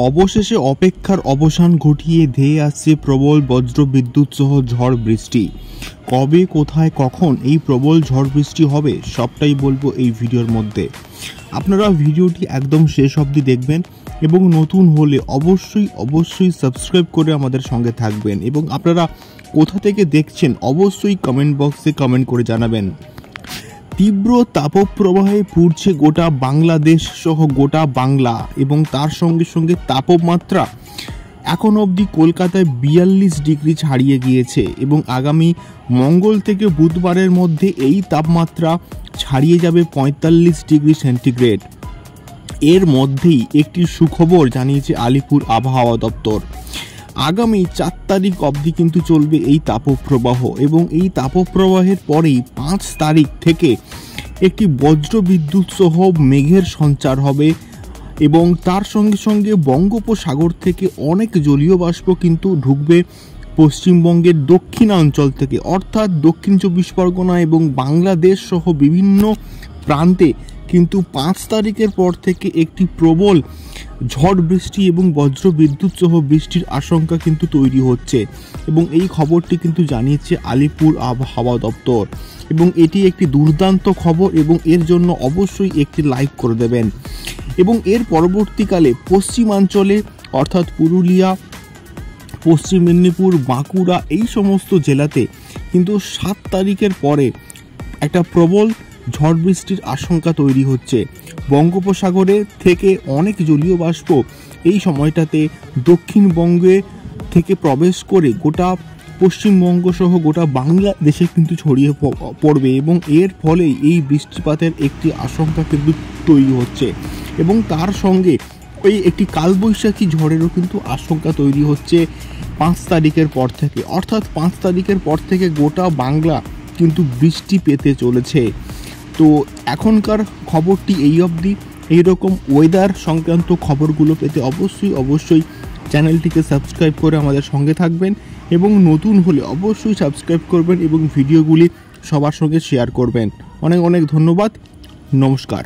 অবশেষে অপেক্ষার অবসান ঘটিয়ে ধেয়ে আসছে প্রবল বজ্রবিদ্যুৎ সহ ঝড় বৃষ্টি। কবে, কোথায়, কখন এই প্রবল ঝড় বৃষ্টি হবে সবটাই বলবো এই ভিডিওর মধ্যে। আপনারা ভিডিওটি একদম শেষ অবধি দেখবেন এবং নতুন হলে অবশ্যই সাবস্ক্রাইব করে আমাদের সঙ্গে থাকবেন এবং আপনারা কোথা থেকে দেখছেন অবশ্যই কমেন্ট বক্সে কমেন্ট করে জানাবেন। তীব্র তাপপ্রবাহে পুড়ছে গোটা বাংলাদেশ সহ গোটা বাংলা এবং তার সঙ্গে সঙ্গে তাপমাত্রা এখন অবধি কলকাতায় 42 ডিগ্রি ছাড়িয়ে গিয়েছে এবং আগামী মঙ্গল থেকে বুধবারের মধ্যে এই তাপমাত্রা ছাড়িয়ে যাবে 45 ডিগ্রি সেন্টিগ্রেড। এর মধ্যেই একটি সুখবর জানিয়েছে আলিপুর আবহাওয়া দপ্তর। আগামী 4 তারিখ অবধি কিন্তু চলবে এই তাপপ্রবাহ এবং এই তাপপ্রবাহের পরেই 5 তারিখ থেকে একটি বজ্রবিদ্যুৎ সহ মেঘের সঞ্চার হবে এবং তার সঙ্গে সঙ্গে বঙ্গোপসাগর থেকে অনেক জলীয় বাষ্প কিন্তু ঢুকবে পশ্চিমবঙ্গের দক্ষিণাঞ্চল থেকে, অর্থাৎ দক্ষিণ 24 পরগনা এবং বাংলাদেশ সহ বিভিন্ন প্রান্তে কিন্তু 5 তারিখের পর থেকে একটি প্রবল ঝড় বৃষ্টি এবং বজ্রবিদ্যুৎ সহ বৃষ্টির আশঙ্কা কিন্তু তৈরি হচ্ছে এবং এই খবরটি কিন্তু জানিয়েছে আলিপুর আবহাওয়া দপ্তর এবং এটি একটি দুর্দান্ত খবর এবং এর জন্য অবশ্যই একটি লাইক করে দেবেন। এবং এর পরবর্তীকালে পশ্চিমাঞ্চলে অর্থাৎ পুরুলিয়া, পশ্চিম মেদিনীপুর, বাঁকুড়া এই সমস্ত জেলাতে কিন্তু 7 তারিখের পরে একটা প্রবল ঝড় বৃষ্টির আশঙ্কা তৈরি হচ্ছে। বঙ্গোপসাগরে থেকে অনেক জলীয় বাষ্প এই সময়টাতে দক্ষিণবঙ্গে থেকে প্রবেশ করে গোটা পশ্চিমবঙ্গ সহ গোটা বাংলাদেশে কিন্তু ছড়িয়ে পড়বে এবং এর ফলে এই বৃষ্টিপাতের একটি আশঙ্কা কিন্তু তৈরি হচ্ছে এবং তার সঙ্গে ওই একটি কালবৈশাখী ঝড়েরও কিন্তু আশঙ্কা তৈরি হচ্ছে 5 তারিখের পর থেকে, অর্থাৎ 5 তারিখের পর থেকে গোটা বাংলা কিন্তু বৃষ্টি পেতে চলেছে। তো এখনকার খবরটি এই অবধি। এইরকম ওয়েদার সংক্রান্ত খবরগুলো পেতে অবশ্যই চ্যানেলটিকে সাবস্ক্রাইব করে আমাদের সঙ্গে থাকবেন এবং নতুন হলে অবশ্যই সাবস্ক্রাইব করবেন এবং ভিডিওগুলি সবার সঙ্গে শেয়ার করবেন। অনেক ধন্যবাদ। নমস্কার।